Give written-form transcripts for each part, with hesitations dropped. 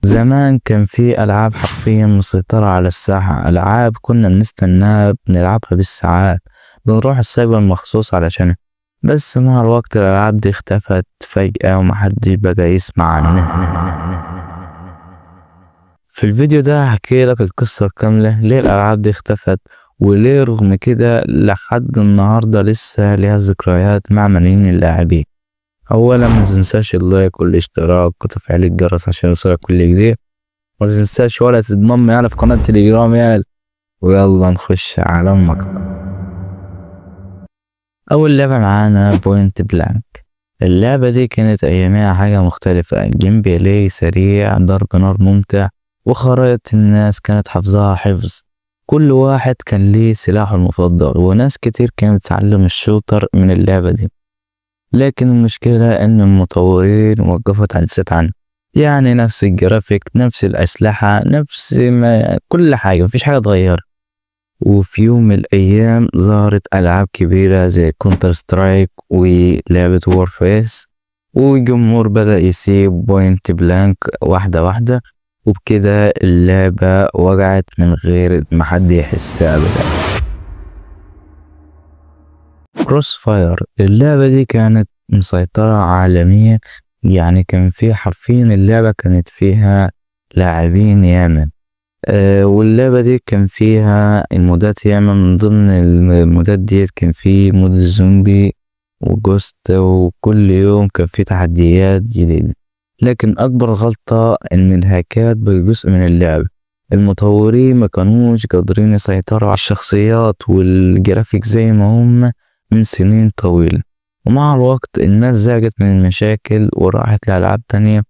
زمان كان في ألعاب حرفيا مسيطرة على الساحة، ألعاب كنا بنستناها بنلعبها بالساعات، بنروح السايبر مخصوص علشانها. بس مع الوقت الألعاب دي اختفت فجأة ومحدش بقى يسمع عنها. في الفيديو ده هحكي لك القصة الكاملة ليه الألعاب دي اختفت، وليه رغم كده لحد النهاردة لسه ليها ذكريات مع ملايين اللاعبين. أولا ما تنساش اللايك والاشتراك وتفعيل الجرس عشان يوصلك كل جديد، ما تنساش ولا تنضم يعني في قناة تليجرام يال. ويلا نخش على المقطع. أول لعبة معانا بوينت بلانك. اللعبة دي كانت أيامها حاجة مختلفة، جيم بلاي سريع، ضرب نار ممتع، وخرائط الناس كانت حافظاها حفظ. كل واحد كان ليه سلاحه المفضل، وناس كتير كانت بتتعلم الشوتر من اللعبة دي. لكن المشكلة إن المطورين وقفوا تحديثات عنه، يعني نفس الجرافيك، نفس الأسلحة، نفس ما كل حاجة، مفيش حاجة اتغيرت. وفي يوم من الأيام ظهرت ألعاب كبيرة زي كونتر سترايك ولعبة وور فيس، والجمهور بدأ يسيب بوينت بلانك واحدة واحدة، وبكده اللعبة وقعت من غير ما حد يحس أبدا. كروس فاير، اللعبة دي كانت مسيطرة عالميا، يعني كان في حرفيا اللعبة كانت فيها لاعبين ياما. واللعبة دي كان فيها المودات ياما، من ضمن المودات ديت كان في مود الزومبي وجوست، وكل يوم كان في تحديات جديدة. لكن أكبر غلطة إن الهاكات بجزء من اللعبة، المطورين ما كانوش قادرين يسيطروا على الشخصيات والجرافيك زي ما هم من سنين طويلة. ومع الوقت الناس زهقت من المشاكل وراحت لألعاب تانية،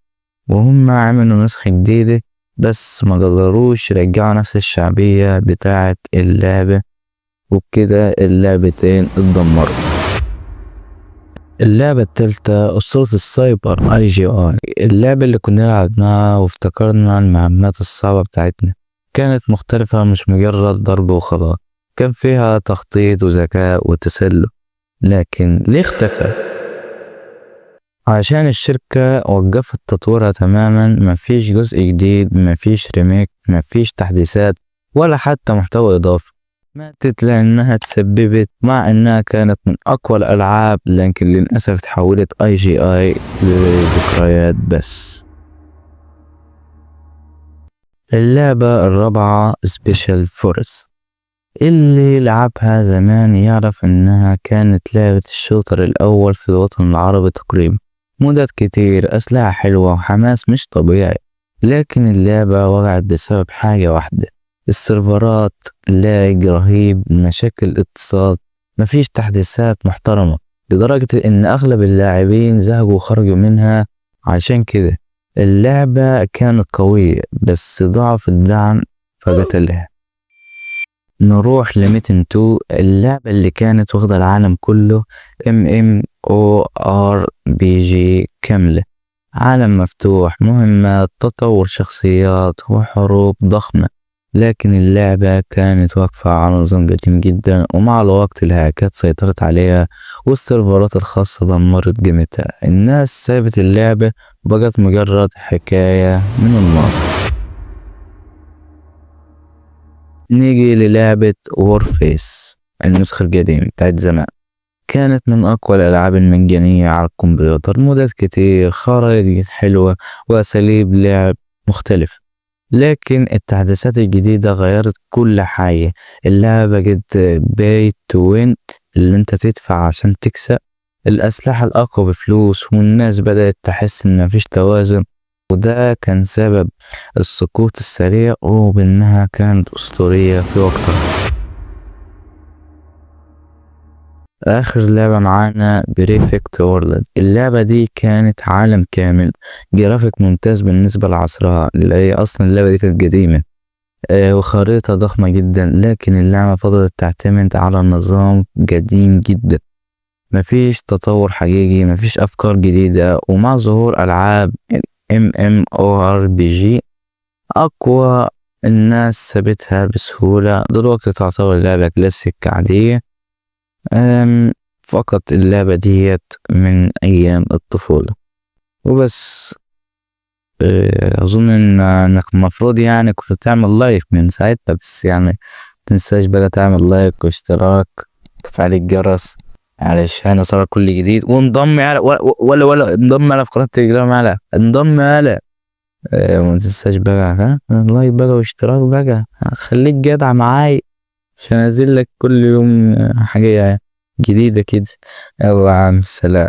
وهم عملوا نسخة جديدة بس ما قدروش يرجعوا نفس الشعبية بتاعة اللعبة، وبكده اللعبتين اتدمروا. اللعبة التالتة أسطورة السايبر IGI، اللعبة اللي كنا لعبناها وافتكرنا المهمات الصعبة بتاعتنا كانت مختلفة، مش مجرد ضرب وخلاص، كان فيها تخطيط وذكاء وتسلل. لكن ليه اختفى؟ عشان الشركة وقفت تطويرها تماما، مفيش جزء جديد، مفيش ريميك، مفيش تحديثات، ولا حتى محتوى إضافي. ماتت لأنها تسببت، مع أنها كانت من أقوى الألعاب، لكن للأسف تحولت IGI لذكريات بس. اللعبة الرابعة سبيشال فورس، اللي لعبها زمان يعرف إنها كانت لعبة الشوتر الأول في الوطن العربي تقريبا. مودات كتير، أسلحة حلوة، وحماس مش طبيعي. لكن اللعبة وقعت بسبب حاجة واحدة، السيرفرات، لاج رهيب، مشاكل اتصال، مفيش تحديثات محترمة، لدرجة إن أغلب اللاعبين زهقوا وخرجوا منها. عشان كده اللعبة كانت قوية بس ضعف الدعم فقتلها. نروح لميتن 2، اللعبة اللي كانت واخدة العالم كله، MMORPG كاملة، عالم مفتوح، مهمات، تطور شخصيات، وحروب ضخمة. لكن اللعبة كانت واقفة على نظام قديم جدا، ومع الوقت الهاكات سيطرت عليها والسيرفرات الخاصة دمرت قيمتها. الناس سابت اللعبة، بقت مجرد حكاية من الماضي. نيجي للعبة وورفيس، النسخة القديمة بتاعت زمان، كانت من أقوى الألعاب المجانية على الكمبيوتر، مودات كتير، خرائط حلوة، وأساليب لعب مختلفة. لكن التحديثات الجديدة غيرت كل حاجة. اللعبة بقت باي تو وين، اللي انت تدفع عشان تكسب، الأسلحة الأقوى بفلوس، والناس بدأت تحس إن مفيش توازن، وده كان سبب السقوط السريع، وبأنها كانت أسطورية في وقتها. آخر لعبة معانا بريفكت وورلد، اللعبة دي كانت عالم كامل، جرافيك ممتاز بالنسبة لعصرها، اللي هي أصلا اللعبة دي كانت قديمة، وخريطة ضخمة جدا. لكن اللعبة فضلت تعتمد على نظام قديم جدا، مفيش تطور حقيقي، مفيش أفكار جديدة. ومع ظهور ألعاب MMORPG أقوى، الناس سابتها بسهولة. دلوقتي تعتبر لعبة كلاسيك عادية، فقط اللعبة ديت من أيام الطفولة وبس. اظن انك المفروض يعني كنت تعمل لايك من ساعتها، بس يعني متنساش بقى تعمل لايك واشتراك وتفعيل الجرس علشان يصلك كل جديد، وانضم على ولا انضم على في قناة تليجرام، على انضم على ومتنساش بقى ها لايك بقى واشتراك بقى، خليك جدع معاي عشان انزل لك كل يوم حاجة جديدة كده. يلا يا عم، سلام.